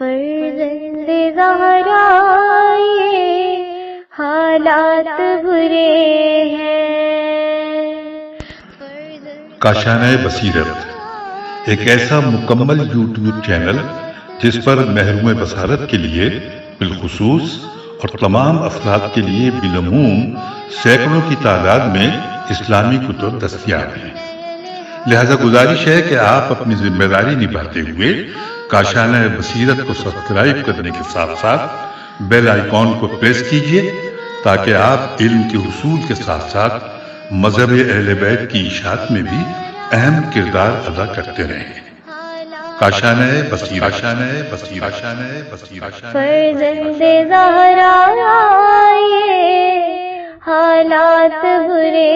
فرزند زہرا یہ حالات برے ہیں۔ کاشانۂ بصیرت ایک ایسا مکمل یوٹیوب چینل جس پر محروم بصارت کے لیے بالخصوص اور تمام افراد کے لیے بالعموم سینکڑوں کی تعداد میں اسلامی کتب دستیاب ہیں۔ لہذا گزارش ہے کہ آپ اپنی ذمہ داری نبھاتے ہوئے کاشانۂ بصیرت کو سبسکرائب کرنے کے ساتھ ساتھ بیل آئیکن کو پریس کیجیے تاکہ آپ علم کے حصول کے ساتھ ساتھ مذہب اہل بیت کی اشاعت میں بھی اہم کردار ادا کرتے رہیں۔ کاشانۂ بصیرت، کاشانۂ بصیرت، کاشانۂ بصیرت۔ فرزند زہرا یہ حالات برے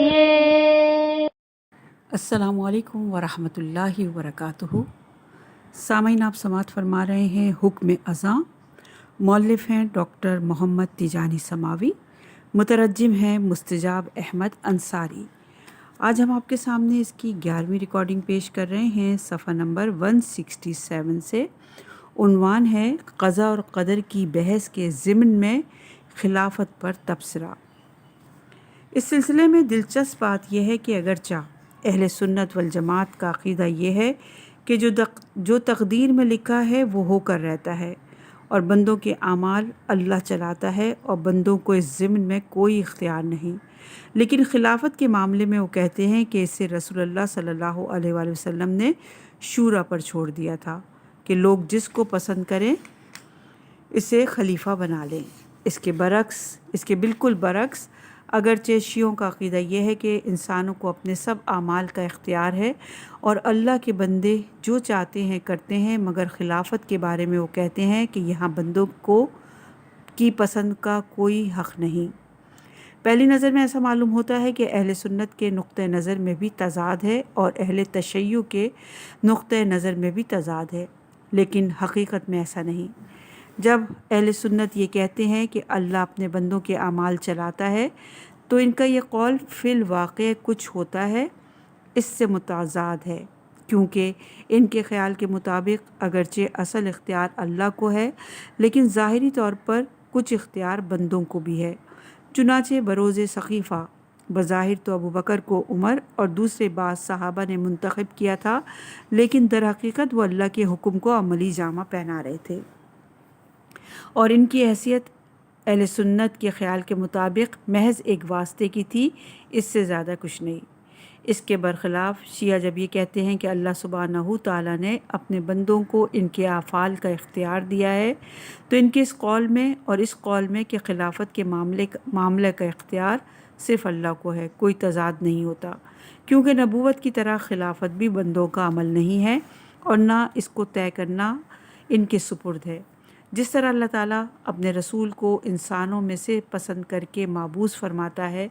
ہیں۔ السلام علیکم ورحمۃ اللہ وبرکاتہ۔ سامعین، آپ سماعت فرما رہے ہیں حکم اذاں۔ مؤلف ہیں ڈاکٹر محمد تیجانی سماوی، مترجم ہیں مستجاب احمد انصاری۔ آج ہم آپ کے سامنے اس کی 11ویں ریکارڈنگ پیش کر رہے ہیں، صفحہ نمبر 167 سے۔ عنوان ہے قضاء اور قدر کی بحث کے ضمن میں خلافت پر تبصرہ۔ اس سلسلے میں دلچسپ بات یہ ہے کہ اگرچہ اہل سنت والجماعت کا عقیدہ یہ ہے کہ جو تقدیر میں لکھا ہے وہ ہو کر رہتا ہے اور بندوں کے اعمال اللہ چلاتا ہے اور بندوں کو اس ضمن میں کوئی اختیار نہیں، لیکن خلافت کے معاملے میں وہ کہتے ہیں کہ اسے رسول اللہ صلی اللہ علیہ وآلہ وسلم نے شورا پر چھوڑ دیا تھا کہ لوگ جس کو پسند کریں اسے خلیفہ بنا لیں۔ اس کے بالکل برعکس اگرچہ شیعوں کا عقیدہ یہ ہے کہ انسانوں کو اپنے سب اعمال کا اختیار ہے اور اللہ کے بندے جو چاہتے ہیں کرتے ہیں، مگر خلافت کے بارے میں وہ کہتے ہیں کہ یہاں بندوں کی پسند کا کوئی حق نہیں۔ پہلی نظر میں ایسا معلوم ہوتا ہے کہ اہل سنت کے نقطہ نظر میں بھی تضاد ہے اور اہل تشیع کے نقطہ نظر میں بھی تضاد ہے، لیکن حقیقت میں ایسا نہیں۔ جب اہل سنت یہ کہتے ہیں کہ اللہ اپنے بندوں کے اعمال چلاتا ہے تو ان کا یہ قول فی الواقع کچھ ہوتا ہے اس سے متضاد ہے، کیونکہ ان کے خیال کے مطابق اگرچہ اصل اختیار اللہ کو ہے لیکن ظاہری طور پر کچھ اختیار بندوں کو بھی ہے۔ چنانچہ بروز سقیفہ بظاہر تو ابو بکر کو عمر اور دوسرے بعض صحابہ نے منتخب کیا تھا، لیکن در حقیقت وہ اللہ کے حکم کو عملی جامہ پہنا رہے تھے اور ان کی حیثیت اہل سنت کے خیال کے مطابق محض ایک واسطے کی تھی، اس سے زیادہ کچھ نہیں۔ اس کے برخلاف شیعہ جب یہ کہتے ہیں کہ اللہ سبحانہ تعالیٰ نے اپنے بندوں کو ان کے افعال کا اختیار دیا ہے، تو ان کے اس قول میں اور اس قول میں کہ خلافت کے معاملے کا اختیار صرف اللہ کو ہے کوئی تضاد نہیں ہوتا، کیونکہ نبوت کی طرح خلافت بھی بندوں کا عمل نہیں ہے اور نہ اس کو طے کرنا ان کے سپرد ہے۔ جس طرح اللہ تعالیٰ اپنے رسول کو انسانوں میں سے پسند کر کے معبوس فرماتا ہے،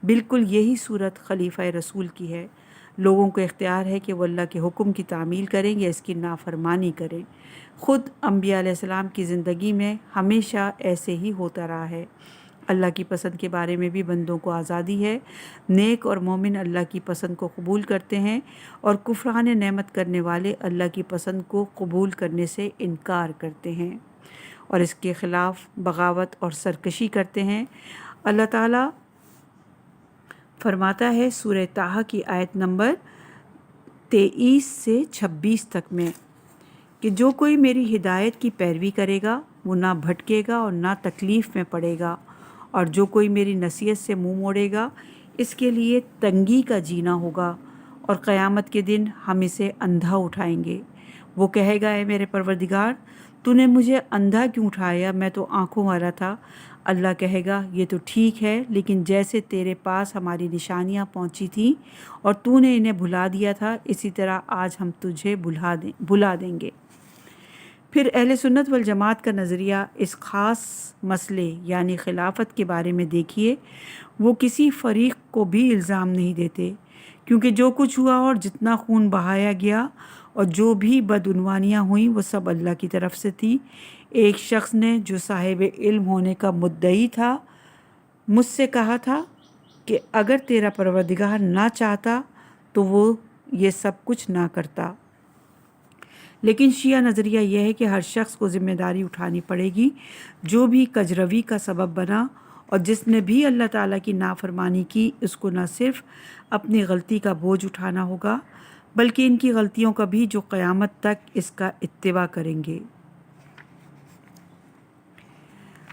بالکل یہی صورت خلیفہ رسول کی ہے۔ لوگوں کو اختیار ہے کہ وہ اللہ کے حکم کی تعمیل کریں یا اس کی نافرمانی کریں۔ خود انبیاء علیہ السلام کی زندگی میں ہمیشہ ایسے ہی ہوتا رہا ہے۔ اللہ کی پسند کے بارے میں بھی بندوں کو آزادی ہے۔ نیک اور مومن اللہ کی پسند کو قبول کرتے ہیں اور کفران نعمت کرنے والے اللہ کی پسند کو قبول کرنے سے انکار کرتے ہیں اور اس کے خلاف بغاوت اور سرکشی کرتے ہیں۔ اللہ تعالیٰ فرماتا ہے سورہ طٰہٰ کی آیت نمبر 23 سے 26 تک میں کہ جو کوئی میری ہدایت کی پیروی کرے گا وہ نہ بھٹکے گا اور نہ تکلیف میں پڑے گا، اور جو کوئی میری نصیحت سے منہ موڑے گا اس کے لیے تنگی کا جینا ہوگا، اور قیامت کے دن ہم اسے اندھا اٹھائیں گے۔ وہ کہے گا اے میرے پروردگار، تو نے مجھے اندھا کیوں اٹھایا؟ میں تو آنکھوں والا تھا۔ اللہ کہے گا یہ تو ٹھیک ہے، لیکن جیسے تیرے پاس ہماری نشانیاں پہنچی تھیں اور تو نے انہیں بھلا دیا تھا، اسی طرح آج ہم تجھے بھلا دیں گے۔ پھر اہل سنت والجماعت کا نظریہ اس خاص مسئلے یعنی خلافت کے بارے میں دیکھیے۔ وہ کسی فریق کو بھی الزام نہیں دیتے، کیونکہ جو کچھ ہوا اور جتنا خون بہایا گیا اور جو بھی بدعنوانیاں ہوئیں وہ سب اللہ کی طرف سے تھی۔ ایک شخص نے جو صاحب علم ہونے کا مدعی تھا مجھ سے کہا تھا کہ اگر تیرا پروردگار نہ چاہتا تو وہ یہ سب کچھ نہ کرتا، لیکن شیعہ نظریہ یہ ہے کہ ہر شخص کو ذمہ داری اٹھانی پڑے گی جو بھی کجروی کا سبب بنا، اور جس نے بھی اللہ تعالیٰ کی نافرمانی کی اس کو نہ صرف اپنی غلطی کا بوجھ اٹھانا ہوگا بلکہ ان کی غلطیوں کا بھی جو قیامت تک اس کا اتباع کریں گے۔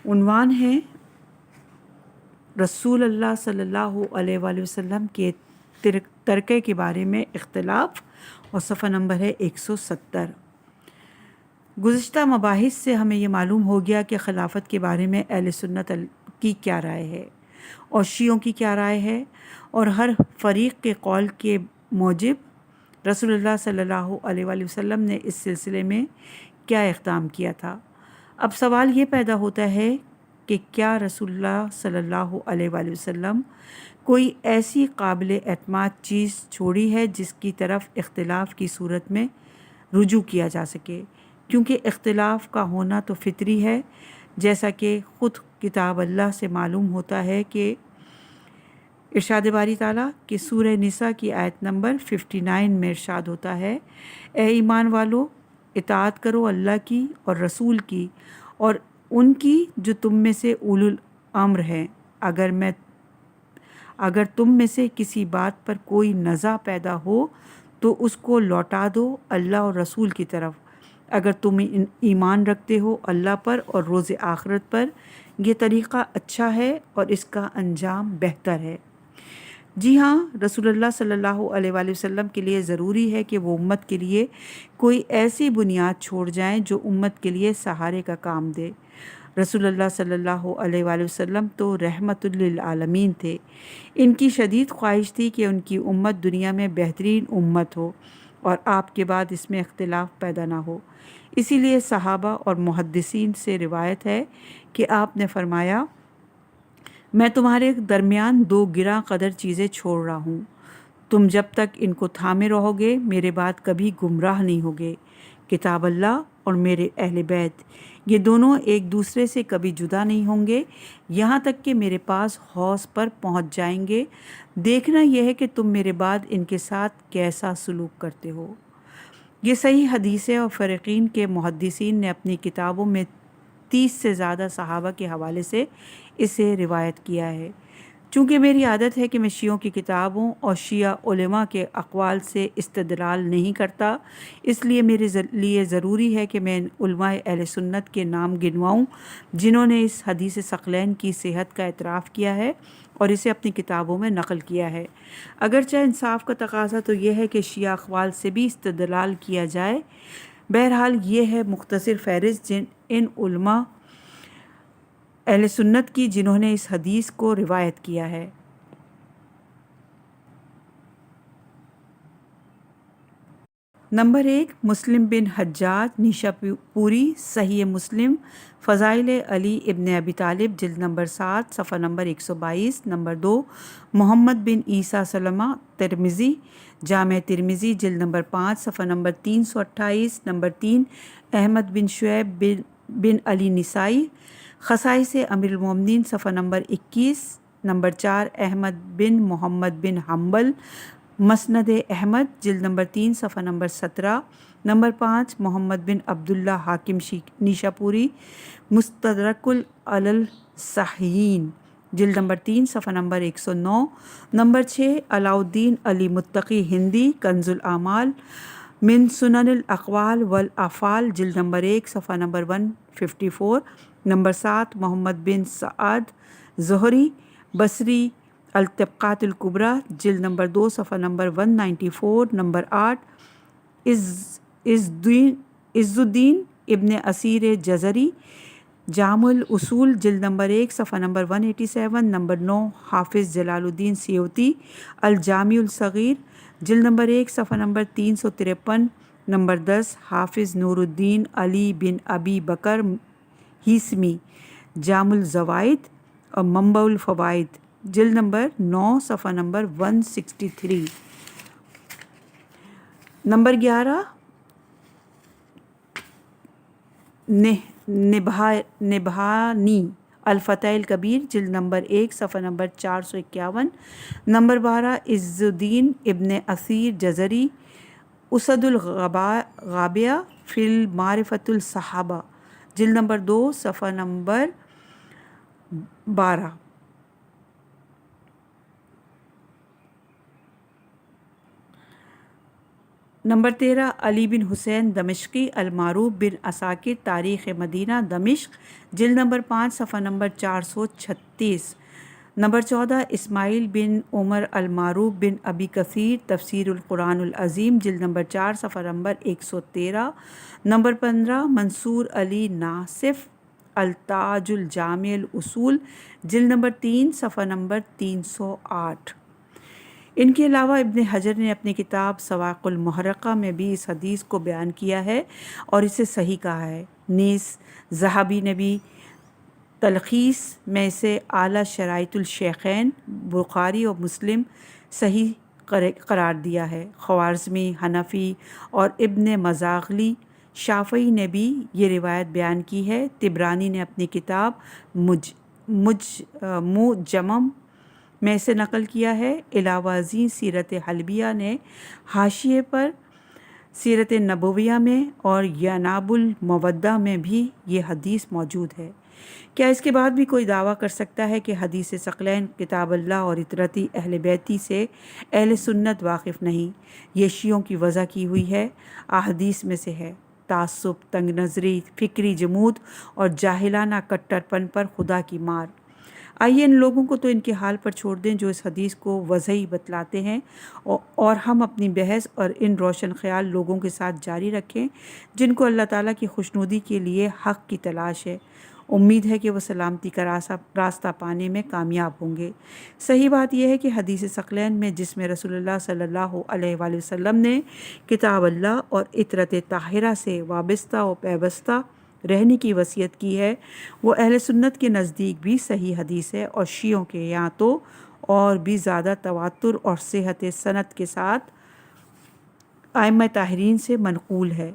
عنوان ہے رسول اللہ صلی اللہ علیہ وآلہ وسلم کے ترکے کے بارے میں اختلاف، اور صفحہ نمبر ہے 170۔ گزشتہ مباحث سے ہمیں یہ معلوم ہو گیا کہ خلافت کے بارے میں اہل سنت کی کیا رائے ہے اور شیعوں کی کیا رائے ہے، اور ہر فریق کے قول کے موجب رسول اللہ صلی اللہ علیہ وآلہ وسلم نے اس سلسلے میں کیا اقدام کیا تھا۔ اب سوال یہ پیدا ہوتا ہے کہ کیا رسول اللہ صلی اللہ علیہ وآلہ وسلم کوئی ایسی قابل اعتماد چیز چھوڑی ہے جس کی طرف اختلاف کی صورت میں رجوع کیا جا سکے، کیونکہ اختلاف کا ہونا تو فطری ہے، جیسا کہ خود کتاب اللہ سے معلوم ہوتا ہے کہ ارشاد باری تعالیٰ کہ سورہ نساء کی آیت نمبر 59 میں ارشاد ہوتا ہے، اے ایمان والو اطاعت کرو اللہ کی اور رسول کی اور ان کی جو تم میں سے اولو الامر ہیں، اگر تم میں سے کسی بات پر کوئی نزاع پیدا ہو تو اس کو لوٹا دو اللہ اور رسول کی طرف، اگر تم ایمان رکھتے ہو اللہ پر اور روز آخرت پر، یہ طریقہ اچھا ہے اور اس کا انجام بہتر ہے۔ جی ہاں، رسول اللہ صلی اللہ علیہ وآلہ وسلم کے لیے ضروری ہے کہ وہ امت کے لیے کوئی ایسی بنیاد چھوڑ جائیں جو امت کے لیے سہارے کا کام دے۔ رسول اللہ صلی اللہ علیہ وآلہ وسلم تو رحمت للعالمین تھے، ان کی شدید خواہش تھی کہ ان کی امت دنیا میں بہترین امت ہو اور آپ کے بعد اس میں اختلاف پیدا نہ ہو۔ اسی لیے صحابہ اور محدثین سے روایت ہے کہ آپ نے فرمایا، میں تمہارے درمیان دو گراں قدر چیزیں چھوڑ رہا ہوں، تم جب تک ان کو تھامے رہو گے میرے بعد کبھی گمراہ نہیں ہوگے، کتاب اللہ اور میرے اہل بیت، یہ دونوں ایک دوسرے سے کبھی جدا نہیں ہوں گے یہاں تک کہ میرے پاس حوض پر پہنچ جائیں گے، دیکھنا یہ ہے کہ تم میرے بعد ان کے ساتھ کیسا سلوک کرتے ہو۔ یہ صحیح حدیث ہے اور فریقین کے محدثین نے اپنی کتابوں میں 30 سے زیادہ صحابہ کے حوالے سے اسے روایت کیا ہے۔ چونکہ میری عادت ہے کہ میں شیعوں کی کتابوں اور شیعہ علماء کے اقوال سے استدلال نہیں کرتا، اس لیے میرے لیے ضروری ہے کہ میں علماء اہل سنت کے نام گنواؤں جنہوں نے اس حدیث ثقلین کی صحت کا اعتراف کیا ہے اور اسے اپنی کتابوں میں نقل کیا ہے۔ اگرچہ انصاف کا تقاضا تو یہ ہے کہ شیعہ اقوال سے بھی استدلال کیا جائے، بہرحال یہ ہے مختصر فہرست ان علماء اہل سنت کی جنہوں نے اس حدیث کو روایت کیا ہے۔ نمبر 1، مسلم بن حجاج نیشاپوری، صحیح مسلم، فضائل علی ابن ابی طالب، جلد نمبر 7 صفحہ نمبر 122۔ نمبر 2، محمد بن عیسیٰ سلمہ، ترمذی، جامع ترمذی، جلد نمبر 5 صفحہ نمبر 328۔ نمبر 3، احمد بن شعیب بن علی نسائی، خصائص امیر المومنین، صفحہ نمبر 21۔ نمبر 4، احمد بن محمد بن حنبل، مسند احمد، جلد نمبر 3 صفحہ نمبر 17۔ نمبر 5، محمد بن عبداللہ حاکم نیشاپوری، مستدرک علی الصحیحین، جلد نمبر 3 صفحہ نمبر 109۔ نمبر 6، علاء الدین علی متقی ہندی، کنز الاعمال، من سنن الاقوال والافعال، جلد نمبر 1 صفحہ نمبر 154۔ نمبر 7، محمد بن سعد زہری، بصری، الطبقات الکبریٰ، جلد نمبر 2 صفحہ نمبر 194۔ نمبر 8، عز الدین ابن اسیر جزری، جامع الاصول، جلد نمبر 1 صفحہ نمبر 187۔ نمبر 9، حافظ جلال الدین سیوطی، الجامع الصغیر، جلد نمبر 1 صفحہ نمبر 353۔ نمبر 10، حافظ نور الدین علی بن ابی بکر ہیثمی، جامع الزوائد اور منبع الفوائد، جلد نمبر 9 صفحہ نمبر 163۔ نمبر 11، نبہانی، الفتح الکبیر، جلد نمبر 1 صفحہ نمبر 451۔ نمبر 12، عز الدین ابن اسیر جزری، اسد الغابیہ، فی المعرفۃ الصحابہ جلد نمبر 2 صفحہ نمبر 12۔ نمبر 13 علی بن حسین دمشقی المعروف بن عساکر تاریخ مدینہ دمشق جلد نمبر 5 صفحہ نمبر 436۔ نمبر 14 اسماعیل بن عمر المعروف بن ابی کثیر تفسیر القرآن العظیم جلد نمبر 4 صفحہ نمبر 113۔ نمبر 15 منصور علی ناصف التاج الجامع الاصول جلد نمبر 3 صفحہ نمبر 308۔ ان کے علاوہ ابن حجر نے اپنی کتاب سواق المحرقہ میں بھی اس حدیث کو بیان کیا ہے اور اسے صحیح کہا ہے۔ نیز ذہبی نے بھی تلخیص میں اسے اعلیٰ شرائط الشیخین بخاری اور مسلم صحیح قرار دیا ہے۔ خوارزمی، حنفی اور ابن مزاغلی شافعی نے بھی یہ روایت بیان کی ہے۔ طبرانی نے اپنی کتاب معجم میں سے نقل کیا ہے۔ علاوہ ازیں سیرت حلبیہ نے حاشیے پر سیرت نبویہ میں اور یناب المودہ میں بھی یہ حدیث موجود ہے۔ کیا اس کے بعد بھی کوئی دعویٰ کر سکتا ہے کہ حدیث ثقلین کتاب اللہ اور اطرتی اہل بیتی سے اہل سنت واقف نہیں؟ یہ شیعوں کی وضع کی ہوئی ہے، احادیث میں سے ہے۔ تعصب، تنگ نظری، فکری جمود اور جاہلانہ کٹر پن پر خدا کی مار۔ آئیے ان لوگوں کو تو ان کے حال پر چھوڑ دیں جو اس حدیث کو وضعی بتلاتے ہیں، اور ہم اپنی بحث اور ان روشن خیال لوگوں کے ساتھ جاری رکھیں جن کو اللہ تعالیٰ کی خوشنودی کے لیے حق کی تلاش ہے۔ امید ہے کہ وہ سلامتی کا راستہ پانے میں کامیاب ہوں گے۔ صحیح بات یہ ہے کہ حدیث ثقلین میں جس میں رسول اللہ صلی اللہ علیہ وآلہ وسلم نے کتاب اللہ اور اطرت طاہرہ سے وابستہ و پیوستہ رہنے کی وصیت کی ہے، وہ اہل سنت کے نزدیک بھی صحیح حدیث ہے اور شیعوں کے یہاں تو اور بھی زیادہ تواتر اور صحت سند کے ساتھ ائمہ طاہرین سے منقول ہے۔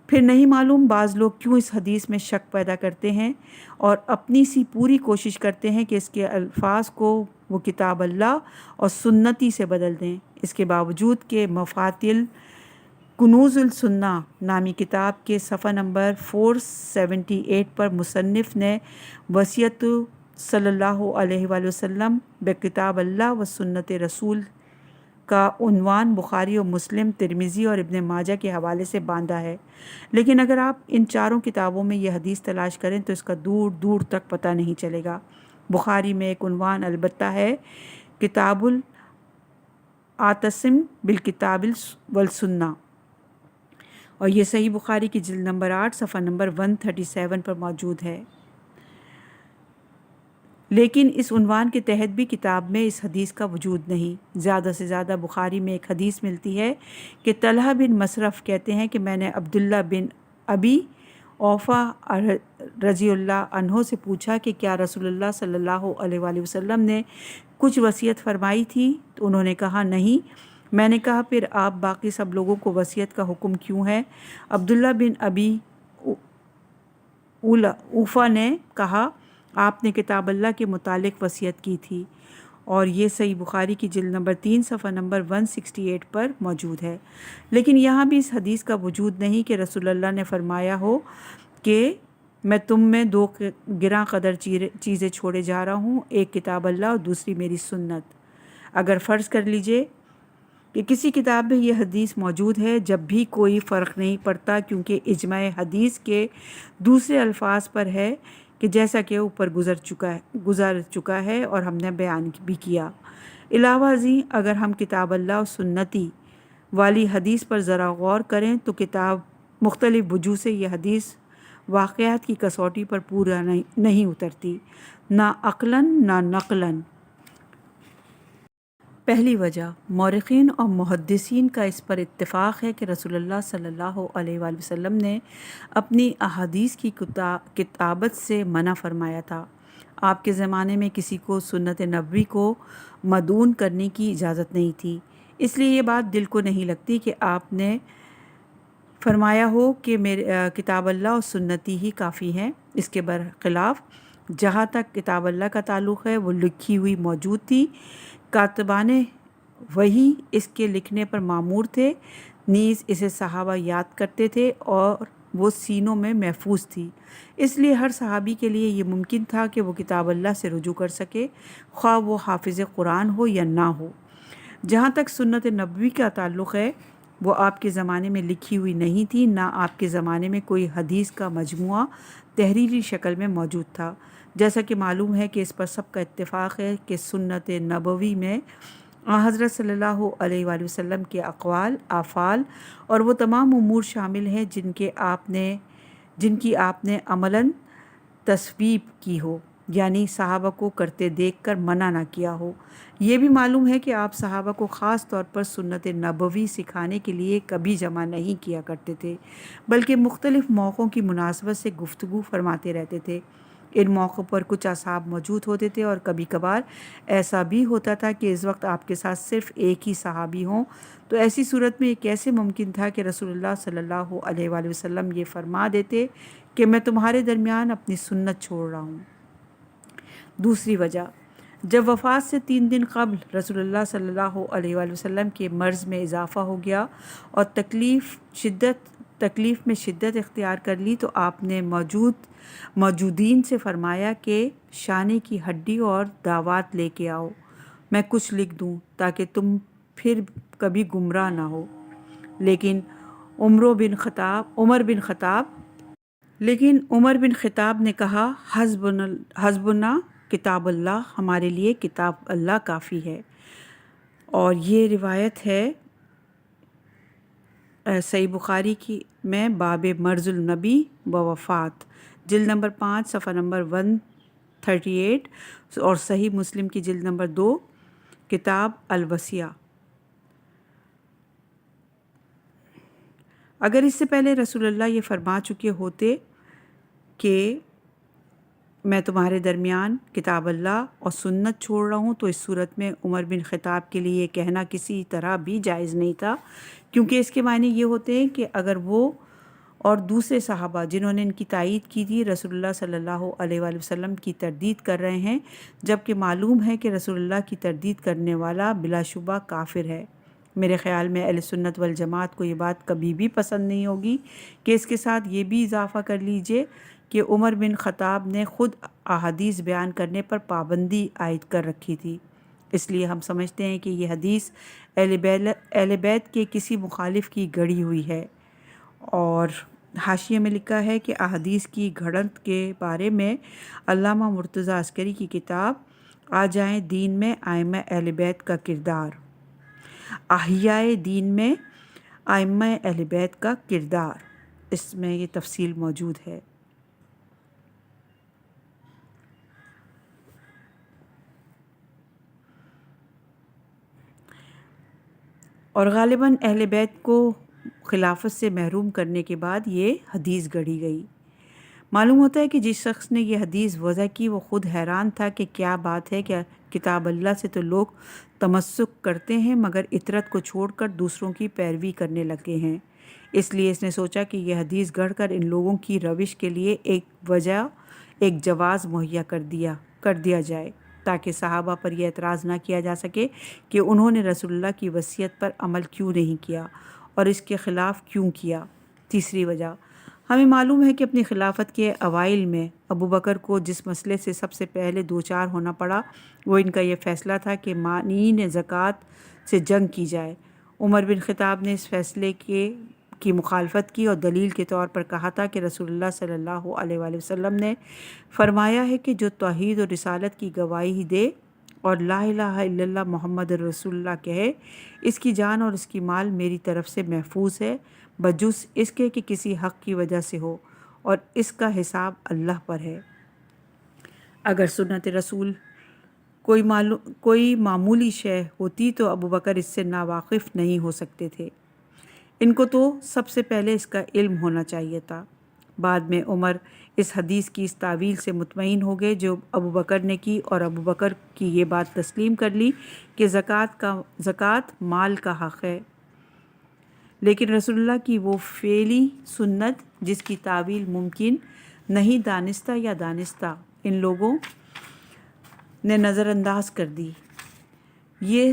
پھر نہیں معلوم بعض لوگ کیوں اس حدیث میں شک پیدا کرتے ہیں اور اپنی سی پوری کوشش کرتے ہیں کہ اس کے الفاظ کو وہ کتاب اللہ اور سنتی سے بدل دیں۔ اس کے باوجود کہ مفاتل کنوز السنہ نامی کتاب کے صفحہ نمبر 478 پر مصنف نے وصیت صلی اللہ علیہ وآلہ وسلم بکتاب اللہ و سنت رسول کا عنوان بخاری اور مسلم، ترمذی اور ابن ماجہ کے حوالے سے باندھا ہے، لیکن اگر آپ ان چاروں کتابوں میں یہ حدیث تلاش کریں تو اس کا دور دور تک پتہ نہیں چلے گا۔ بخاری میں ایک عنوان البتہ ہے، کتاب العاتصم بالکتاب والسنہ، اور یہ صحیح بخاری کی جلد نمبر 8 صفحہ نمبر 137 پر موجود ہے۔ لیکن اس عنوان کے تحت بھی کتاب میں اس حدیث کا وجود نہیں۔ زیادہ سے زیادہ بخاری میں ایک حدیث ملتی ہے کہ طلحہ بن مصرف کہتے ہیں کہ میں نے عبداللہ بن ابی اوفا رضی اللہ عنہ سے پوچھا کہ کیا رسول اللہ صلی اللہ علیہ وآلہ وسلم نے کچھ وصیت فرمائی تھی؟ تو انہوں نے کہا نہیں۔ میں نے کہا پھر آپ باقی سب لوگوں کو وصیت کا حکم کیوں ہے؟ عبداللہ بن ابی اوفا نے کہا آپ نے کتاب اللہ کے متعلق وصیت کی تھی، اور یہ صحیح بخاری کی جلد نمبر 3 صفحہ نمبر 168 پر موجود ہے۔ لیکن یہاں بھی اس حدیث کا وجود نہیں کہ رسول اللہ نے فرمایا ہو کہ میں تم میں 2 گراں قدر چیزیں چھوڑے جا رہا ہوں، ایک کتاب اللہ اور دوسری میری سنت۔ اگر فرض کر لیجئے کہ کسی کتاب میں یہ حدیث موجود ہے، جب بھی کوئی فرق نہیں پڑتا، کیونکہ اجماع حدیث کے دوسرے الفاظ پر ہے کہ جیسا کہ اوپر گزر چکا ہے اور ہم نے بیان بھی کیا۔ علاوہ ازیں اگر ہم کتاب اللہ اور سنتی والی حدیث پر ذرا غور کریں تو کتاب مختلف وجوہ سے یہ حدیث واقعات کی کسوٹی پر پورا نہیں اترتی، نہ عقلاً نہ نقلاً۔ پہلی وجہ، مورخین اور محدثین کا اس پر اتفاق ہے کہ رسول اللہ صلی اللہ علیہ وآلہ وسلم نے اپنی احادیث کی کتابت سے منع فرمایا تھا۔ آپ کے زمانے میں کسی کو سنت نبوی کو مدون کرنے کی اجازت نہیں تھی، اس لیے یہ بات دل کو نہیں لگتی کہ آپ نے فرمایا ہو کہ کتاب اللہ اور سنتی ہی کافی ہیں۔ اس کے برخلاف جہاں تک کتاب اللہ کا تعلق ہے وہ لکھی ہوئی موجود تھی، کاتبان وحی اس کے لکھنے پر مامور تھے، نیز اسے صحابہ یاد کرتے تھے اور وہ سینوں میں محفوظ تھی، اس لیے ہر صحابی کے لیے یہ ممکن تھا کہ وہ کتاب اللہ سے رجوع کر سکے، خواہ وہ حافظ قرآن ہو یا نہ ہو۔ جہاں تک سنت نبوی کا تعلق ہے، وہ آپ کے زمانے میں لکھی ہوئی نہیں تھی، نہ آپ کے زمانے میں کوئی حدیث کا مجموعہ تحریری شکل میں موجود تھا، جیسا کہ معلوم ہے کہ اس پر سب کا اتفاق ہے کہ سنت نبوی میں حضرت صلی اللہ علیہ وآلہ وسلم کے اقوال، افعال اور وہ تمام امور شامل ہیں جن کی آپ نے عملاً تصویب کی ہو، یعنی صحابہ کو کرتے دیکھ کر منع نہ کیا ہو۔ یہ بھی معلوم ہے کہ آپ صحابہ کو خاص طور پر سنت نبوی سکھانے کے لیے کبھی جمع نہیں کیا کرتے تھے، بلکہ مختلف موقعوں کی مناسبت سے گفتگو فرماتے رہتے تھے۔ ان موقعوں پر کچھ اصحاب موجود ہوتے تھے اور کبھی کبھار ایسا بھی ہوتا تھا کہ اس وقت آپ کے ساتھ صرف ایک ہی صحابی ہوں، تو ایسی صورت میں یہ کیسے ممکن تھا کہ رسول اللہ صلی اللہ علیہ وآلہ وسلم یہ فرما دیتے کہ میں تمہارے درمیان اپنی سنت چھوڑ رہا ہوں۔ دوسری وجہ، جب وفات سے 3 دن قبل رسول اللہ صلی اللہ علیہ وآلہ وسلم کے مرض میں اضافہ ہو گیا اور تکلیف میں شدت اختیار کر لی، تو آپ نے موجودین سے فرمایا کہ شانے کی ہڈی اور دعوات لے کے آؤ، میں کچھ لکھ دوں تاکہ تم پھر کبھی گمراہ نہ ہو۔ لیکن عمر بن خطاب نے کہا، حسبنا کتاب اللہ، ہمارے لیے کتاب اللہ کافی ہے۔ اور یہ روایت ہے صحیح بخاری کی میں باب مرض النبی و وفات، جلد نمبر 5 صفحہ نمبر 138، اور صحیح مسلم کی جلد نمبر 2 کتاب الوصیہ۔ اگر اس سے پہلے رسول اللہ یہ فرما چکے ہوتے کہ میں تمہارے درمیان کتاب اللہ اور سنت چھوڑ رہا ہوں، تو اس صورت میں عمر بن خطاب کے لیے یہ کہنا کسی طرح بھی جائز نہیں تھا، کیونکہ اس کے معنی یہ ہوتے ہیں کہ اگر وہ اور دوسرے صحابہ جنہوں نے ان کی تائید کی تھی رسول اللہ صلی اللہ علیہ وآلہ وسلم کی تردید کر رہے ہیں، جبکہ معلوم ہے کہ رسول اللہ کی تردید کرنے والا بلا شبہ کافر ہے۔ میرے خیال میں اہل سنت والجماعت کو یہ بات کبھی بھی پسند نہیں ہوگی کہ اس کے ساتھ یہ بھی اضافہ کر لیجئے کہ عمر بن خطاب نے خود احادیث بیان کرنے پر پابندی عائد کر رکھی تھی، اس لیے ہم سمجھتے ہیں کہ یہ حدیث اہل بیت کے کسی مخالف کی گڑھی ہوئی ہے۔ اور حاشیے میں لکھا ہے کہ احادیث کی گھڑنت کے بارے میں علامہ مرتضیٰ عسکری کی کتاب آ جائیں دین میں ائمہ اہل بیت کا کردار، احیاء دین میں ائمہ اہل بیت کا کردار، اس میں یہ تفصیل موجود ہے۔ اور غالباً اہل بیت کو خلافت سے محروم کرنے کے بعد یہ حدیث گڑھی گئی۔ معلوم ہوتا ہے کہ جس شخص نے یہ حدیث وضع کی وہ خود حیران تھا کہ کیا بات ہے کہ کتاب اللہ سے تو لوگ تمسک کرتے ہیں مگر اطرت کو چھوڑ کر دوسروں کی پیروی کرنے لگے ہیں۔ اس لیے اس نے سوچا کہ یہ حدیث گڑھ کر ان لوگوں کی روش کے لیے ایک جواز مہیا کر دیا جائے، تاکہ صحابہ پر یہ اعتراض نہ کیا جا سکے کہ انہوں نے رسول اللہ کی وصیت پر عمل کیوں نہیں کیا اور اس کے خلاف کیوں کیا۔ تیسری وجہ، ہمیں معلوم ہے کہ اپنی خلافت کے اوائل میں ابو بکر کو جس مسئلے سے سب سے پہلے دوچار ہونا پڑا وہ ان کا یہ فیصلہ تھا کہ مانعین زکوٰۃ سے جنگ کی جائے۔ عمر بن خطاب نے اس فیصلے کی مخالفت کی اور دلیل کے طور پر کہا تھا کہ رسول اللہ صلی اللہ علیہ وآلہ وسلم نے فرمایا ہے کہ جو توحید اور رسالت کی گواہی دے اور لا الہ الا اللہ محمد رسول اللہ کہے، اس کی جان اور اس کی مال میری طرف سے محفوظ ہے، بجز اس کے کہ کسی حق کی وجہ سے ہو، اور اس کا حساب اللہ پر ہے۔ اگر سنت رسول کوئی معمولی شے ہوتی تو ابو بکر اس سے ناواقف نہیں ہو سکتے تھے، ان کو تو سب سے پہلے اس کا علم ہونا چاہیے تھا۔ بعد میں عمر اس حدیث کی اس تعویل سے مطمئن ہو گئے جو ابو بکر نے کی، اور ابو بکر کی یہ بات تسلیم کر لی کہ زکوٰۃ مال کا حق ہے۔ لیکن رسول اللہ کی وہ فعلی سنت جس کی تعویل ممکن نہیں دانستہ یا دانستہ ان لوگوں نے نظر انداز کر دی۔ یہ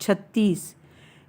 36।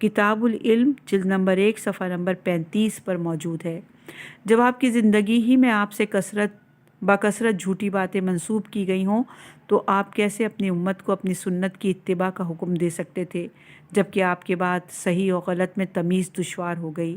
کتاب العلم جلد نمبر 1 صفحہ نمبر 35 پر موجود ہے۔ جب آپ کی زندگی ہی میں آپ سے بکثرت جھوٹی باتیں منسوب کی گئی ہوں تو آپ کیسے اپنی امت کو اپنی سنت کی اتباع کا حکم دے سکتے تھے جبکہ آپ کے بعد صحیح اور غلط میں تمیز دشوار ہو گئی؟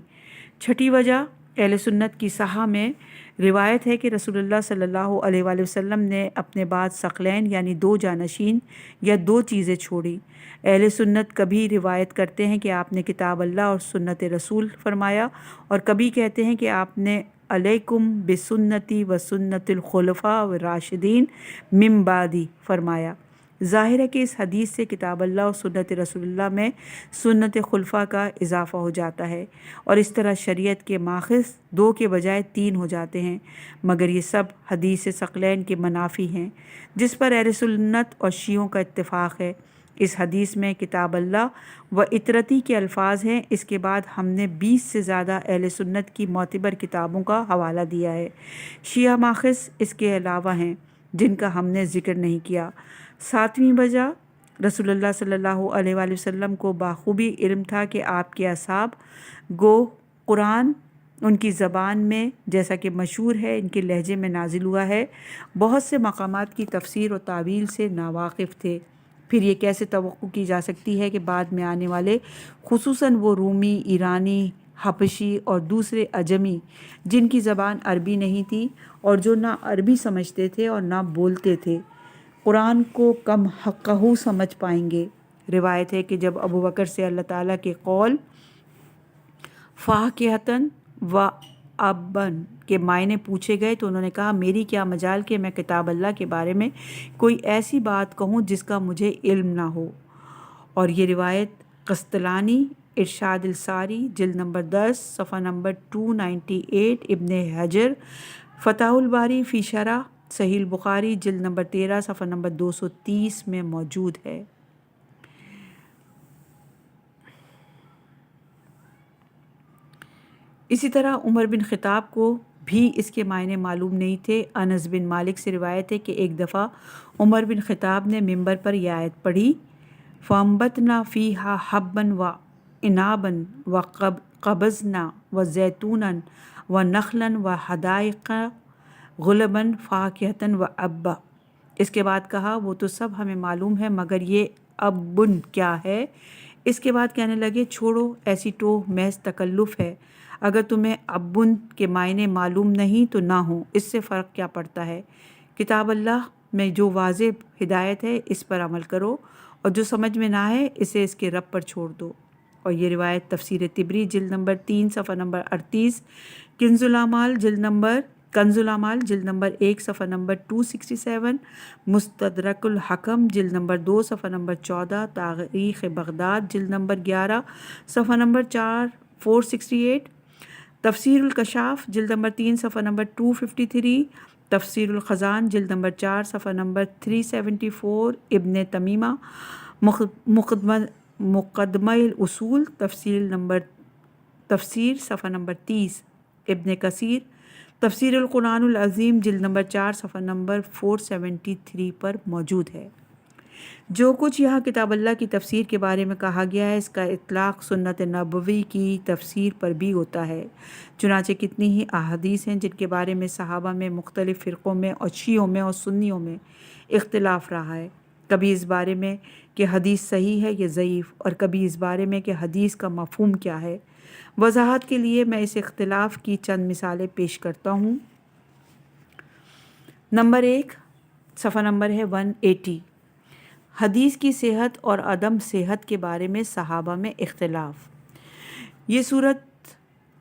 چھٹی وجہ، اہل سنت کی صحہ میں روایت ہے کہ رسول اللہ صلی اللہ علیہ وآلہ وسلم نے اپنے بعد ثقلین یعنی 2 جانشین یا 2 چیزیں چھوڑی۔ اہل سنت کبھی روایت کرتے ہیں کہ آپ نے کتاب اللہ اور سنت رسول فرمایا، اور کبھی کہتے ہیں کہ آپ نے علیکم بسنتی و سنت الخلفاء الراشدین من بعدی فرمایا۔ ظاہر ہے کہ اس حدیث سے کتاب اللہ اور سنت رسول اللہ میں سنت خلفاء کا اضافہ ہو جاتا ہے، اور اس طرح شریعت کے ماخذ 2 کے بجائے 3 ہو جاتے ہیں، مگر یہ سب حدیث ثقلین کے منافی ہیں جس پر اہل سنت اور شیعوں کا اتفاق ہے۔ اس حدیث میں کتاب اللہ و اطرتی کے الفاظ ہیں۔ اس کے بعد ہم نے 20 سے زیادہ اہل سنت کی معتبر کتابوں کا حوالہ دیا ہے۔ شیعہ ماخذ اس کے علاوہ ہیں جن کا ہم نے ذکر نہیں کیا۔ 7ویں وجہ، رسول اللہ صلی اللہ علیہ وآلہ وسلم کو بخوبی علم تھا کہ آپ کے اصحاب گو قرآن ان کی زبان میں، جیسا کہ مشہور ہے، ان کے لہجے میں نازل ہوا ہے، بہت سے مقامات کی تفسیر اور تعویل سے ناواقف تھے۔ پھر یہ کیسے توقع کی جا سکتی ہے کہ بعد میں آنے والے، خصوصاً وہ رومی، ایرانی، حبشی اور دوسرے عجمی جن کی زبان عربی نہیں تھی اور جو نہ عربی سمجھتے تھے اور نہ بولتے تھے، قرآن کو کم حقہ سمجھ پائیں گے؟ روایت ہے کہ جب ابو بکر سے اللہ تعالیٰ کے قول فاقہتاً و ابن کے معنی پوچھے گئے تو انہوں نے کہا، میری کیا مجال کہ میں کتاب اللہ کے بارے میں کوئی ایسی بات کہوں جس کا مجھے علم نہ ہو۔ اور یہ روایت قسطلانی ارشاد الساری جلد نمبر 10 صفحہ نمبر 298، ابن حجر فتح الباری فی شرح صحیح البخاری جلد نمبر 13 صفحہ نمبر 230 میں موجود ہے۔ اسی طرح عمر بن خطاب کو بھی اس کے معنی معلوم نہیں تھے۔ انس بن مالک سے روایت ہے کہ ایک دفعہ عمر بن خطاب نے ممبر پر یہ آیت پڑھی، فَأَنبَتْنَا فِيهَا حَبًّا وَعِنَابًا وَقَبَضْنَا وَزَيْتُونًا وَنَخْلًا وَحَدَائِقَ غُلَبًا فَاكِهَةً وَأَبًّا۔ اس کے بعد کہا، وہ تو سب ہمیں معلوم ہے مگر یہ ابن کیا ہے؟ اس کے بعد کہنے لگے، چھوڑو ایسی ٹوہ محض تکلف ہے، اگر تمہیں ابن کے معنی معلوم نہیں تو نہ ہو، اس سے فرق کیا پڑتا ہے؟ کتاب اللہ میں جو واضح ہدایت ہے اس پر عمل کرو، اور جو سمجھ میں نہ ہے اسے اس کے رب پر چھوڑ دو۔ اور یہ روایت تفسیر طبری جلد نمبر 3 صفحہ نمبر 38، کنز العمال جلد نمبر 1 صفحہ نمبر 267، مستدرک الحکم جلد نمبر 2 صفحہ نمبر 14، تاریخ بغداد جلد نمبر 11 صفحہ نمبر 468، تفسیر الکشاف جلد نمبر 3 صفحہ نمبر 253، تفسیر الخزان جلد نمبر 4 صفحہ نمبر 374، ابن تمیمہ مقدمہ الاصول تفسیر صفحہ نمبر 30، ابن کثیر تفسیر القرآن العظیم جلد نمبر 4 صفحہ نمبر 473 پر موجود ہے۔ جو کچھ یہاں کتاب اللہ کی تفسیر کے بارے میں کہا گیا ہے اس کا اطلاق سنت نبوی کی تفسیر پر بھی ہوتا ہے۔ چنانچہ کتنی ہی احادیث ہیں جن کے بارے میں صحابہ میں، مختلف فرقوں میں اور شیعوں میں اور سنیوں میں اختلاف رہا ہے، کبھی اس بارے میں کہ حدیث صحیح ہے یا ضعیف، اور کبھی اس بارے میں کہ حدیث کا مفہوم کیا ہے۔ وضاحت کے لیے میں اس اختلاف کی چند مثالیں پیش کرتا ہوں۔ نمبر 1 صفحہ نمبر ہے 180، حدیث کی صحت اور عدم صحت کے بارے میں صحابہ میں اختلاف۔ یہ صورت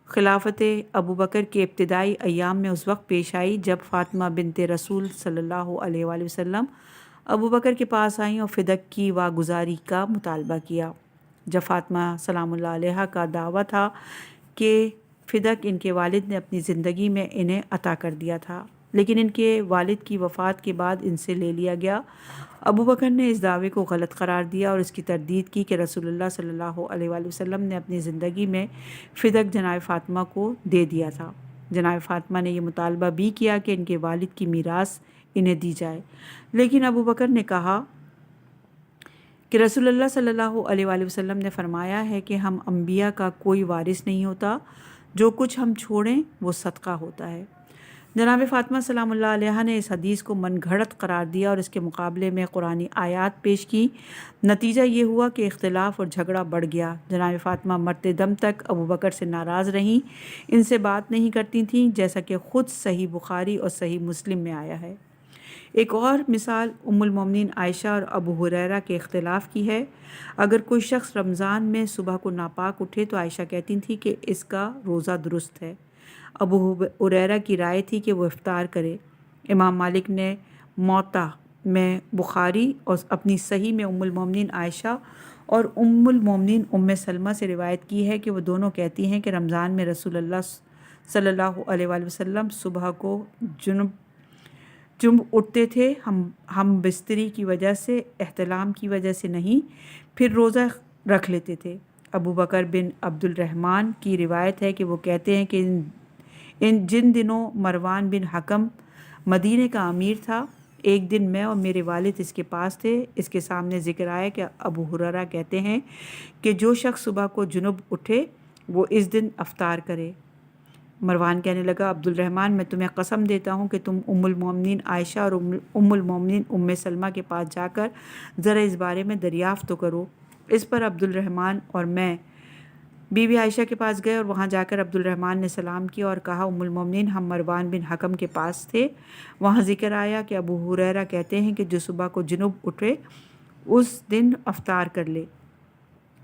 خلافت ابو بکر کے ابتدائی ایام میں اس وقت پیش آئی جب فاطمہ بنت رسول صلی اللہ علیہ وآلہ وسلم ابو بکر کے پاس آئیں اور فدق کی واگزاری کا مطالبہ کیا۔ جب فاطمہ سلام اللہ علیہا کا دعویٰ تھا کہ فدق ان کے والد نے اپنی زندگی میں انہیں عطا کر دیا تھا، لیکن ان کے والد کی وفات کے بعد ان سے لے لیا گیا، ابو بکر نے اس دعوے کو غلط قرار دیا اور اس کی تردید کی کہ رسول اللہ صلی اللہ علیہ وآلہ وسلم نے اپنی زندگی میں فدق جناب فاطمہ کو دے دیا تھا۔ جناب فاطمہ نے یہ مطالبہ بھی کیا کہ ان کے والد کی میراث انہیں دی جائے، لیکن ابو بکر نے کہا کہ رسول اللہ صلی اللہ علیہ وآلہ وسلم نے فرمایا ہے کہ ہم انبیاء کا کوئی وارث نہیں ہوتا، جو کچھ ہم چھوڑیں وہ صدقہ ہوتا ہے۔ جناب فاطمہ سلام اللہ علیہا نے اس حدیث کو من گھڑت قرار دیا اور اس کے مقابلے میں قرآنی آیات پیش کی۔ نتیجہ یہ ہوا کہ اختلاف اور جھگڑا بڑھ گیا۔ جناب فاطمہ مرتے دم تک ابو بکر سے ناراض رہیں، ان سے بات نہیں کرتی تھیں، جیسا کہ خود صحیح بخاری اور صحیح مسلم میں آیا ہے۔ ایک اور مثال ام المومنین عائشہ اور ابو ہریرہ کے اختلاف کی ہے۔ اگر کوئی شخص رمضان میں صبح کو ناپاک اٹھے تو عائشہ کہتی تھی کہ اس کا روزہ درست ہے۔ ابو ہریرہ کی رائے تھی کہ وہ افطار کرے۔ امام مالک نے موطا میں بخاری اور اپنی صحیح میں ام المومنین عائشہ اور ام المومنین ام سلمہ سے روایت کی ہے کہ وہ دونوں کہتی ہیں کہ رمضان میں رسول اللہ صلی اللہ علیہ وآلہ وسلم صبح کو جنب اٹھتے تھے، ہم بستری کی وجہ سے، احتلام کی وجہ سے نہیں، پھر روزہ رکھ لیتے تھے۔ ابو بکر بن عبد الرحمن کی روایت ہے کہ وہ کہتے ہیں کہ جن دنوں مروان بن حکم مدینے کا امیر تھا، ایک دن میں اور میرے والد اس کے پاس تھے۔ اس کے سامنے ذکر آیا کہ ابو ہریرہ کہتے ہیں کہ جو شخص صبح کو جنب اٹھے وہ اس دن افطار کرے۔ مروان کہنے لگا، عبد الرحمن میں تمہیں قسم دیتا ہوں کہ تم ام المومنین عائشہ اور ام المومنین ام سلمہ کے پاس جا کر ذرا اس بارے میں دریافت تو کرو۔ اس پر عبد الرحمن اور میں بی بی عائشہ کے پاس گئے اور وہاں جا کر عبد الرحمن نے سلام کیا اور کہا، ام المومنین ہم مروان بن حکم کے پاس تھے، وہاں ذکر آیا کہ ابو ہریرہ کہتے ہیں کہ جو صبح کو جنوب اٹھے اس دن افطار کر لے،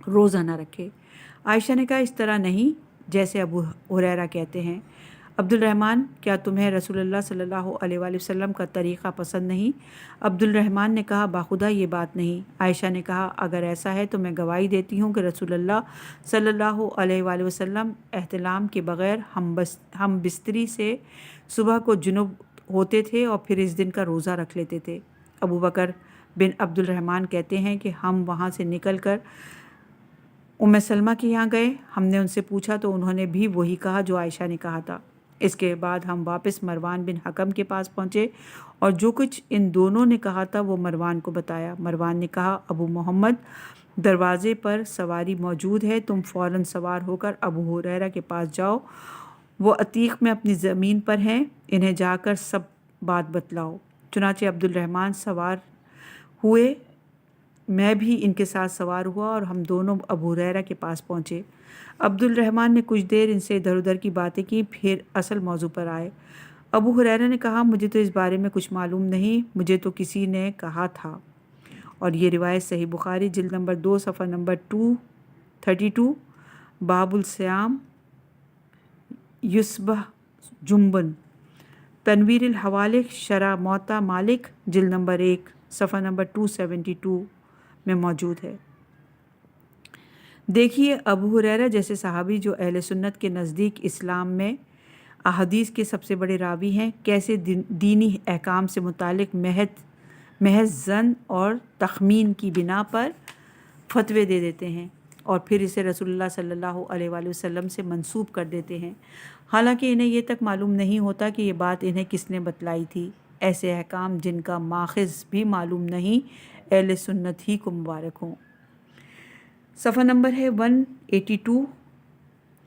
روزہ نہ رکھے۔ عائشہ نے کہا، اس طرح نہیں جیسے ابو ہریرہ کہتے ہیں۔ عبد الرحمن، کیا تمہیں رسول اللہ صلی اللہ علیہ وآلہ وسلم کا طریقہ پسند نہیں؟ عبد الرحمن نے کہا، باخدا یہ بات نہیں۔ عائشہ نے کہا، اگر ایسا ہے تو میں گواہی دیتی ہوں کہ رسول اللہ صلی اللہ علیہ وآلہ وسلم احتلام کے بغیر ہم بستری سے صبح کو جنوب ہوتے تھے اور پھر اس دن کا روزہ رکھ لیتے تھے۔ ابو بکر بن عبد الرحمن کہتے ہیں کہ ہم وہاں سے نکل کر ام سلمہ کے یہاں گئے، ہم نے ان سے پوچھا تو انہوں نے بھی وہی کہا جو عائشہ نے کہا تھا۔ اس کے بعد ہم واپس مروان بن حکم کے پاس پہنچے اور جو کچھ ان دونوں نے کہا تھا وہ مروان کو بتایا۔ مروان نے کہا، ابو محمد، دروازے پر سواری موجود ہے، تم فوراً سوار ہو کر ابو ہریرہ کے پاس جاؤ، وہ عتیق میں اپنی زمین پر ہیں، انہیں جا کر سب بات بتلاؤ۔ چنانچہ عبد الرحمن سوار ہوئے، میں بھی ان کے ساتھ سوار ہوا اور ہم دونوں ابو ہریرہ کے پاس پہنچے۔ عبد الرحمن نے کچھ دیر ان سے ادھر ادھر کی باتیں کی، پھر اصل موضوع پر آئے۔ ابو ہریرہ نے کہا، مجھے تو اس بارے میں کچھ معلوم نہیں، مجھے تو کسی نے کہا تھا۔ اور یہ روایت صحیح بخاری جلد نمبر 2 صفحہ نمبر 232، باب الصیام یصبح جنبن، تنویر الحوالق شرح موطا مالک جلد نمبر 1 صفحہ نمبر 272 میں موجود ہے۔ دیکھیے، ابو ہریرہ جیسے صحابی جو اہل سنت کے نزدیک اسلام میں احادیث کے سب سے بڑے راوی ہیں، کیسے دینی احکام سے متعلق محض ظن اور تخمین کی بنا پر فتوے دے دیتے ہیں اور پھر اسے رسول اللہ صلی اللہ علیہ وآلہ وسلم سے منسوب کر دیتے ہیں، حالانکہ انہیں یہ تک معلوم نہیں ہوتا کہ یہ بات انہیں کس نے بتلائی تھی۔ ایسے احکام جن کا ماخذ بھی معلوم نہیں، اہل سنت ہی کو مبارک ہوں۔ صفحہ نمبر ہے 182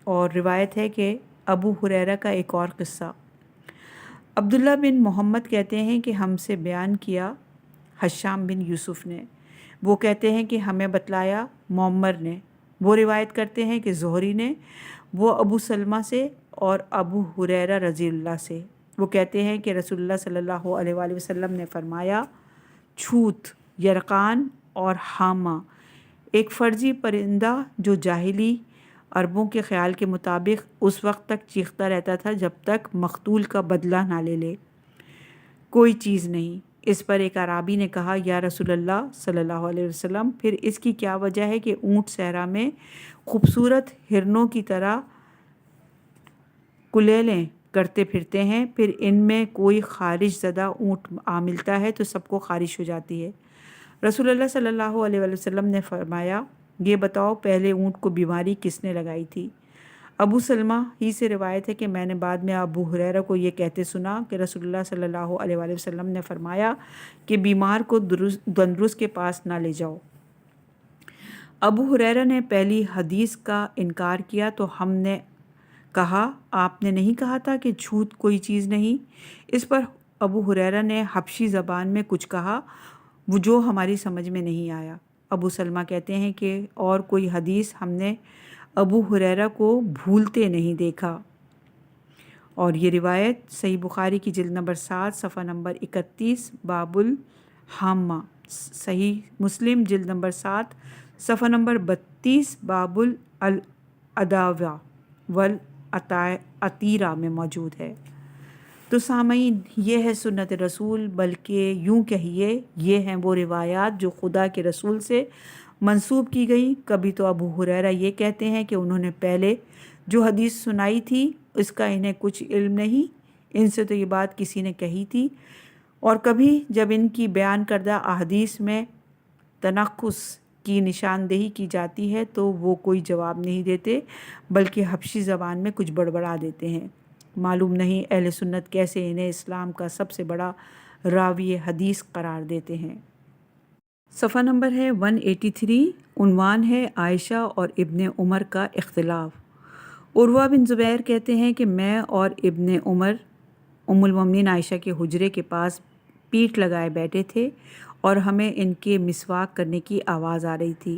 اور روایت ہے کہ ابو ہریرہ کا ایک اور قصہ۔ عبداللہ بن محمد کہتے ہیں کہ ہم سے بیان کیا حشام بن یوسف نے، وہ کہتے ہیں کہ ہمیں بتلایا معمر نے، وہ روایت کرتے ہیں کہ زہری نے، وہ ابو سلمہ سے اور ابو ہریرہ رضی اللہ سے، وہ کہتے ہیں کہ رسول اللہ صلی اللہ علیہ وآلہ وسلم نے فرمایا، چھوت، یرقان اور حامہ ایک فرضی پرندہ جو جاہلی عربوں کے خیال کے مطابق اس وقت تک چیختا رہتا تھا جب تک مقتول کا بدلہ نہ لے لے، کوئی چیز نہیں۔ اس پر ایک اعرابی نے کہا، یا رسول اللہ صلی اللہ علیہ وسلم، پھر اس کی کیا وجہ ہے کہ اونٹ صحرا میں خوبصورت ہرنوں کی طرح کلیلیں کرتے پھرتے ہیں، پھر ان میں کوئی خارش زدہ اونٹ آ ملتا ہے تو سب کو خارش ہو جاتی ہے۔ رسول اللہ صلی اللہ علیہ وآلہ وسلم نے فرمایا، یہ بتاؤ پہلے اونٹ کو بیماری کس نے لگائی تھی؟ ابو سلمہ ہی سے روایت ہے کہ میں نے بعد میں ابو ہریرہ کو یہ کہتے سنا کہ رسول اللہ صلی اللہ علیہ وآلہ وسلم نے فرمایا کہ بیمار کو تندرست کے پاس نہ لے جاؤ۔ ابو ہریرہ نے پہلی حدیث کا انکار کیا تو ہم نے کہا آپ نے نہیں کہا تھا کہ جھوٹ کوئی چیز نہیں؟ اس پر ابو ہریرہ نے حبشی زبان میں کچھ کہا وہ جو ہماری سمجھ میں نہیں آیا۔ ابو سلمہ کہتے ہیں کہ اور کوئی حدیث ہم نے ابو ہریرہ کو بھولتے نہیں دیکھا۔ اور یہ روایت صحیح بخاری کی جلد نمبر 7 صفحہ نمبر 31 باب الحامہ، صحیح مسلم جلد نمبر 7 صفحہ نمبر 32 باب الاداوہ والعطیرہ میں موجود ہے۔ تو سامعین، یہ ہے سنت رسول، بلکہ یوں کہیے یہ ہیں وہ روایات جو خدا کے رسول سے منسوب کی گئی۔ کبھی تو ابو ہریرہ یہ کہتے ہیں کہ انہوں نے پہلے جو حدیث سنائی تھی اس کا انہیں کچھ علم نہیں، ان سے تو یہ بات کسی نے کہی تھی، اور کبھی جب ان کی بیان کردہ احادیث میں تنقص کی نشاندہی کی جاتی ہے تو وہ کوئی جواب نہیں دیتے بلکہ حبشی زبان میں کچھ بڑبڑا دیتے ہیں۔ معلوم نہیں اہل سنت کیسے انہیں اسلام کا سب سے بڑا راوی حدیث قرار دیتے ہیں۔ صفحہ نمبر ہے 183، عنوان ہے عائشہ اور ابن عمر کا اختلاف۔ عروہ بن زبیر کہتے ہیں کہ میں اور ابن عمر ام المومنین عائشہ کے حجرے کے پاس پیٹھ لگائے بیٹھے تھے اور ہمیں ان کے مسواک کرنے کی آواز آ رہی تھی۔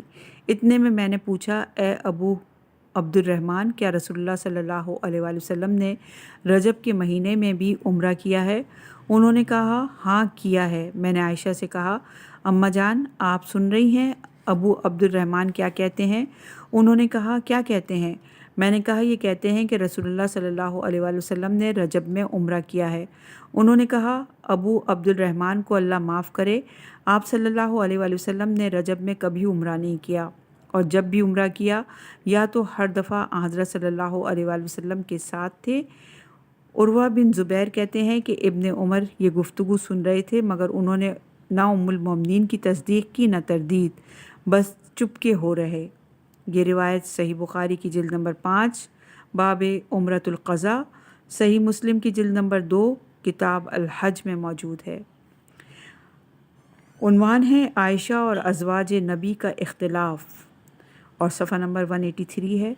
اتنے میں نے پوچھا، اے ابو عبد الرحمن، کیا رسول اللہ صلی اللہ علیہ وآلہ وسلم نے رجب کے مہینے میں بھی عمرہ کیا ہے؟ انہوں نے کہا ہاں کیا ہے۔ میں نے عائشہ سے کہا اماں جان آپ سن رہی ہیں ابو عبد الرحمن کیا کہتے ہیں؟ انہوں نے کہا کیا کہتے ہیں؟ میں نے کہا یہ کہتے ہیں کہ رسول اللہ صلی اللہ علیہ وآلہ وسلم نے رجب میں عمرہ کیا ہے۔ انہوں نے کہا ابو عبد الرحمن کو اللہ معاف کرے، آپ صلی اللہ علیہ وآلہ وسلم نے رجب میں کبھی عمرہ نہیں کیا، اور جب بھی عمرہ کیا یا تو ہر دفعہ حضرت صلی اللہ علیہ وآلہ وسلم کے ساتھ تھے۔ عروہ بن زبیر کہتے ہیں کہ ابن عمر یہ گفتگو سن رہے تھے مگر انہوں نے نہ ام المومنین کی تصدیق کی نہ تردید، بس چپ کے ہو رہے۔ یہ روایت صحیح بخاری کی جلد نمبر 5 باب عمرۃ القضاء، صحیح مسلم کی جلد نمبر 2 کتاب الحج میں موجود ہے۔ عنوان ہے عائشہ اور ازواج نبی کا اختلاف، اور صفحہ نمبر 183 ہے۔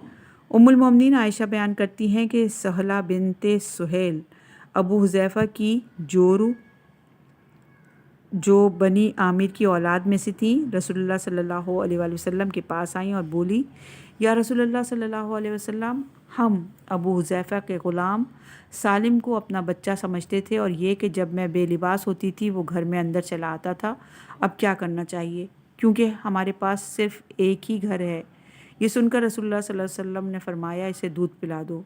ام المومنین عائشہ بیان کرتی ہیں کہ سہلہ بنت سہیل ابو حذیفہ کی جو بنی عامر کی اولاد میں سے تھیں، رسول اللہ صلی اللہ علیہ وآلہ وسلم کے پاس آئیں اور بولی یا رسول اللہ صلی اللہ علیہ وسلم، ہم ابو حذیفہ کے غلام سالم کو اپنا بچہ سمجھتے تھے اور یہ کہ جب میں بے لباس ہوتی تھی وہ گھر میں اندر چلا آتا تھا، اب کیا کرنا چاہیے کیونکہ ہمارے پاس صرف ایک ہی گھر ہے۔ یہ سن کر رسول اللہ صلی اللہ علیہ وسلم نے فرمایا اسے دودھ پلا دو۔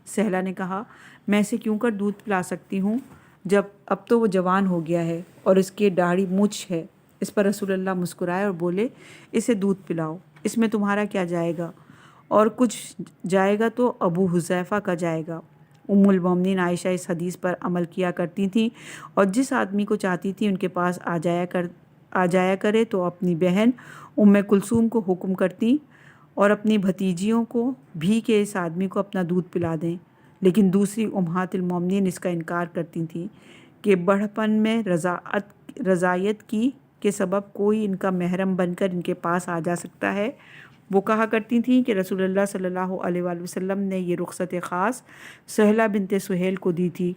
سہلہ نے کہا میں اسے کیوں کر دودھ پلا سکتی ہوں جب اب تو وہ جوان ہو گیا ہے اور اس کے داڑھی مچھ ہے۔ اس پر رسول اللہ مسکرائے اور بولے اسے دودھ پلاؤ، اس میں تمہارا کیا جائے گا، اور کچھ جائے گا تو ابو حذیفہ کا جائے گا۔ ام المومنین عائشہ اس حدیث پر عمل کیا کرتی تھیں اور جس آدمی کو چاہتی تھی ان کے پاس آ جایا کرے تو اپنی بہن ام کلثوم کو حکم کرتی اور اپنی بھتیجیوں کو بھی کہ اس آدمی کو اپنا دودھ پلا دیں، لیکن دوسری امہات المومنین اس کا انکار کرتی تھیں کہ بڑھپن میں رضاعیت کی کے سبب کوئی ان کا محرم بن کر ان کے پاس آ جا سکتا ہے۔ وہ کہا کرتی تھیں کہ رسول اللہ صلی اللہ علیہ وآلہ وسلم نے یہ رخصت خاص سہلہ بنت سہیل کو دی تھی،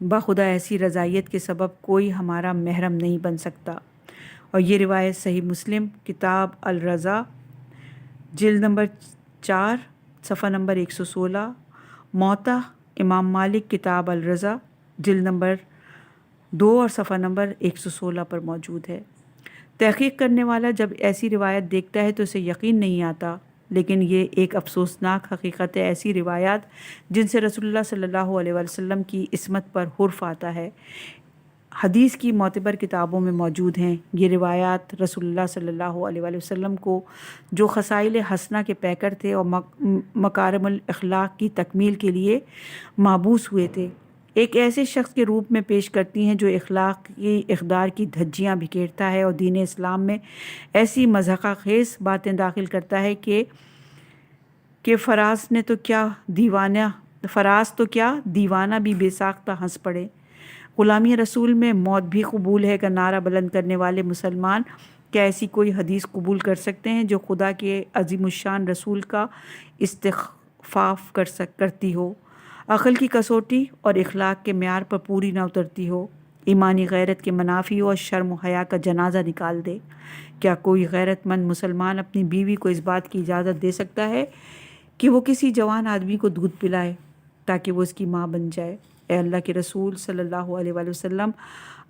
بخدا ایسی رضاعیت کے سبب کوئی ہمارا محرم نہیں بن سکتا۔ اور یہ روایت صحیح مسلم کتاب الرضا جلد نمبر 4 صفحہ نمبر 116، موطا امام مالک کتاب الرضا جلد نمبر 2 اور صفحہ نمبر 116 پر موجود ہے۔ تحقیق کرنے والا جب ایسی روایت دیکھتا ہے تو اسے یقین نہیں آتا، لیکن یہ ایک افسوسناک حقیقت ہے، ایسی روایات جن سے رسول اللہ صلی اللہ علیہ وسلم کی عصمت پر حرف آتا ہے حدیث کی معتبر کتابوں میں موجود ہیں۔ یہ روایات رسول اللہ صلی اللہ علیہ وسلم کو جو خصائل حسنہ کے پیکر تھے اور مکارم الاخلاق کی تکمیل کے لیے مابعوث ہوئے تھے، ایک ایسے شخص کے روپ میں پیش کرتی ہیں جو اخلاق کی اقدار کی دھجیاں بکھیرتا ہے اور دین اسلام میں ایسی مضحکہ خیز باتیں داخل کرتا ہے کہ فراز تو کیا دیوانہ بھی بے ساختہ ہنس پڑے۔ غلامی رسول میں موت بھی قبول ہے کا نعرہ بلند کرنے والے مسلمان کیا ایسی کوئی حدیث قبول کر سکتے ہیں جو خدا کے عظیم الشان رسول کا استخفاف کرتی ہو، عقل کی کسوٹی اور اخلاق کے معیار پر پوری نہ اترتی ہو، ایمانی غیرت کے منافی ہو اور شرم و حیا کا جنازہ نکال دے؟ کیا کوئی غیرت مند مسلمان اپنی بیوی کو اس بات کی اجازت دے سکتا ہے کہ وہ کسی جوان آدمی کو دودھ پلائے تاکہ وہ اس کی ماں بن جائے؟ اے اللہ کے رسول صلی اللہ علیہ وآلہ وسلم،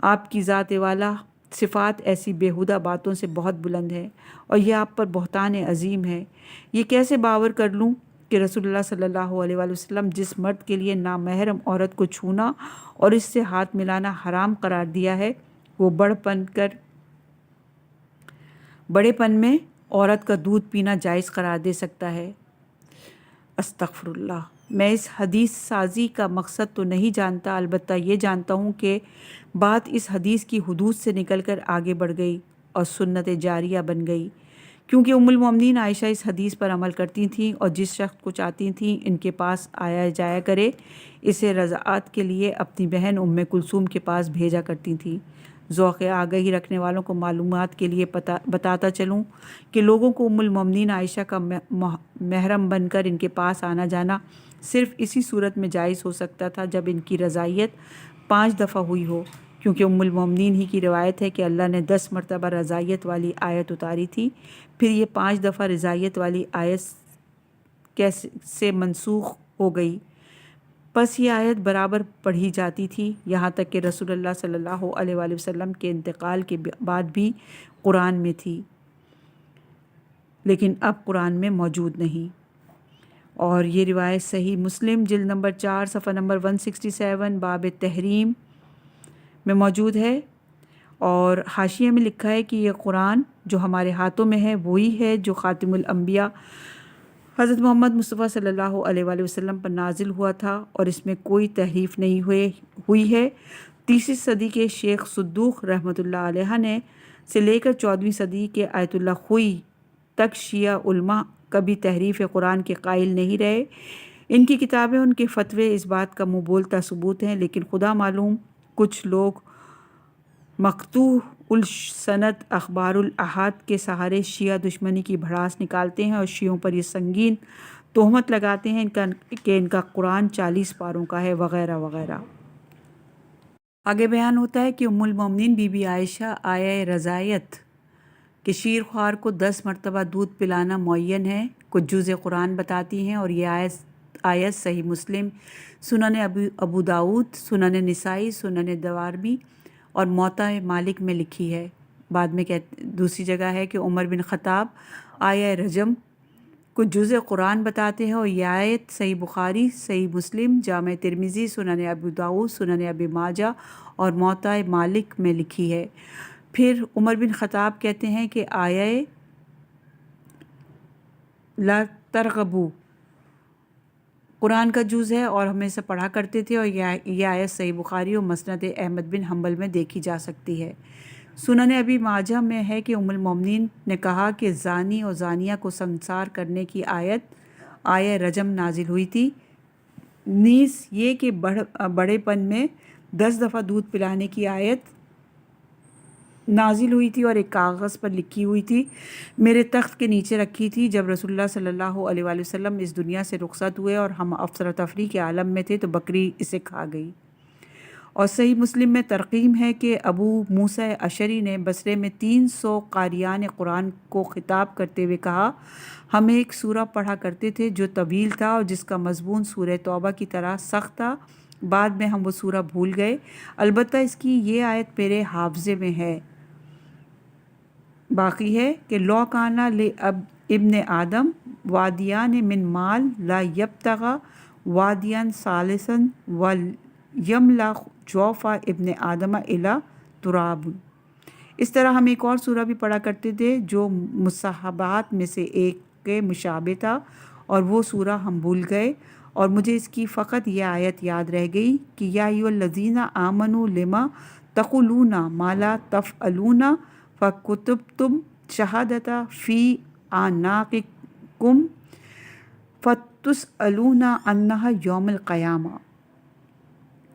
آپ کی ذات والا صفات ایسی بیہودہ باتوں سے بہت بلند ہے اور یہ آپ پر بہتان عظیم ہے۔ یہ کیسے باور کر لوں کہ رسول اللہ صلی اللہ علیہ وآلہ وسلم جس مرد کے لیے نامحرم عورت کو چھونا اور اس سے ہاتھ ملانا حرام قرار دیا ہے، وہ بڑے پن میں عورت کا دودھ پینا جائز قرار دے سکتا ہے؟ استغفر اللہ۔ میں اس حدیث سازی کا مقصد تو نہیں جانتا، البتہ یہ جانتا ہوں کہ بات اس حدیث کی حدود سے نکل کر آگے بڑھ گئی اور سنت جاریہ بن گئی، کیونکہ ام المومنین عائشہ اس حدیث پر عمل کرتی تھیں اور جس شخص کو چاہتی تھیں ان کے پاس آیا جایا کرے، اسے رضاعت کے لیے اپنی بہن ام کلثوم کے پاس بھیجا کرتی تھیں۔ ذوق آگہی رکھنے والوں کو معلومات کے لیے بتاتا چلوں کہ لوگوں کو ام المومنین عائشہ کا محرم بن کر ان کے پاس آنا جانا صرف اسی صورت میں جائز ہو سکتا تھا جب ان کی رضائیت 5 دفعہ ہوئی ہو، کیونکہ ام المومنین ہی کی روایت ہے کہ اللہ نے 10 مرتبہ رضائیت والی آیت اتاری تھی، پھر یہ 5 دفعہ رضائیت والی آیت سے منسوخ ہو گئی، پس یہ آیت برابر پڑھی جاتی تھی یہاں تک کہ رسول اللہ صلی اللہ علیہ وآلہ وسلم کے انتقال کے بعد بھی قرآن میں تھی، لیکن اب قرآن میں موجود نہیں۔ اور یہ روایت صحیح مسلم جلد نمبر 4 صفحہ نمبر 167 باب تحریم میں موجود ہے، اور حاشیے میں لکھا ہے کہ یہ قرآن جو ہمارے ہاتھوں میں ہے وہی ہے جو خاتم الانبیاء حضرت محمد مصطفیٰ صلی اللہ علیہ وآلہ وسلم پر نازل ہوا تھا اور اس میں کوئی تحریف نہیں ہوئی ہے۔ 3 صدی کے شیخ صدوق رحمۃ اللہ علیہ نے سے لے کر 14ویں صدی کے آیت اللہ خوئی تک شیعہ علماء کبھی تحریف قرآن کے قائل نہیں رہے۔ ان کی کتابیں، ان کے فتوے اس بات کا منہ بولتا ثبوت ہیں، لیکن خدا معلوم کچھ لوگ مقطوع السند اخبار الاحاد کے سہارے شیعہ دشمنی کی بھڑاس نکالتے ہیں اور شیعوں پر یہ سنگین تہمت لگاتے ہیں کہ ان کا قرآن 40 پاروں کا ہے وغیرہ وغیرہ۔ آگے بیان ہوتا ہے کہ ام المومنین بی بی عائشہ آیہ رضائیت کہ شیر خوار کو 10 مرتبہ دودھ پلانا معین ہے، کچھ جزء قرآن بتاتی ہیں، اور یہ آیت صحیح مسلم، سنن ابو داؤد، سنن نسائی، سنن دوارمی اور موطا مالک میں لکھی ہے۔ بعد میں دوسری جگہ ہے کہ عمر بن خطاب آیہ رجم کچھ جزء قرآن بتاتے ہیں، اور یہ آیت صحیح بخاری، صحیح مسلم، جامع ترمذی، سنن ابو داؤد، سنن ابی ماجہ اور موطا مالک میں لکھی ہے۔ پھر عمر بن خطاب کہتے ہیں کہ آیہ لا ترغبو قرآن کا جز ہے اور ہم اسے پڑھا کرتے تھے، اور یہ آیت صحیح بخاری اور مسند احمد بن حنبل میں دیکھی جا سکتی ہے۔ سنن ابی ماجہ میں ہے کہ ام المومنین نے کہا کہ زانی اور زانیہ کو سنسار کرنے کی آیہ رجم نازل ہوئی تھی، نیز یہ کہ بڑے پن میں 10 دفعہ دودھ پلانے کی آیت نازل ہوئی تھی اور ایک کاغذ پر لکھی ہوئی تھی، میرے تخت کے نیچے رکھی تھی جب رسول اللہ صلی اللہ علیہ وآلہ وسلم اس دنیا سے رخصت ہوئے اور ہم افسر و تفریح کے عالم میں تھے تو بکری اسے کھا گئی۔ اور صحیح مسلم میں ترقیم ہے کہ ابو موسیٰ اشعری نے بصرے میں 300 قاریان قرآن کو خطاب کرتے ہوئے کہا، ہم ایک سورہ پڑھا کرتے تھے جو طویل تھا اور جس کا مضمون سورہ توبہ کی طرح سخت تھا، بعد میں ہم وہ سورہ بھول گئے، البتہ اس کی یہ آیت میرے حافظے میں ہے۔ باقی ہے کہ لو کانا ابن آدم وادیان من مال لا یبتغى وادیان ثالثا ویملا جوف ابن آدم الی تراب۔ اس طرح ہم ایک اور سورہ بھی پڑھا کرتے تھے جو مصحبات میں سے ایک کے مشابہ تھا، اور وہ سورہ ہم بھول گئے، اور مجھے اس کی فقط یہ آیت یاد رہ گئی کہ یا ایھا الذین آمنوا لما تقولون ما لا تفعلون فکتبتم شہادۃ فی اعناقکم فتسألون عنہا یوم القیامہ۔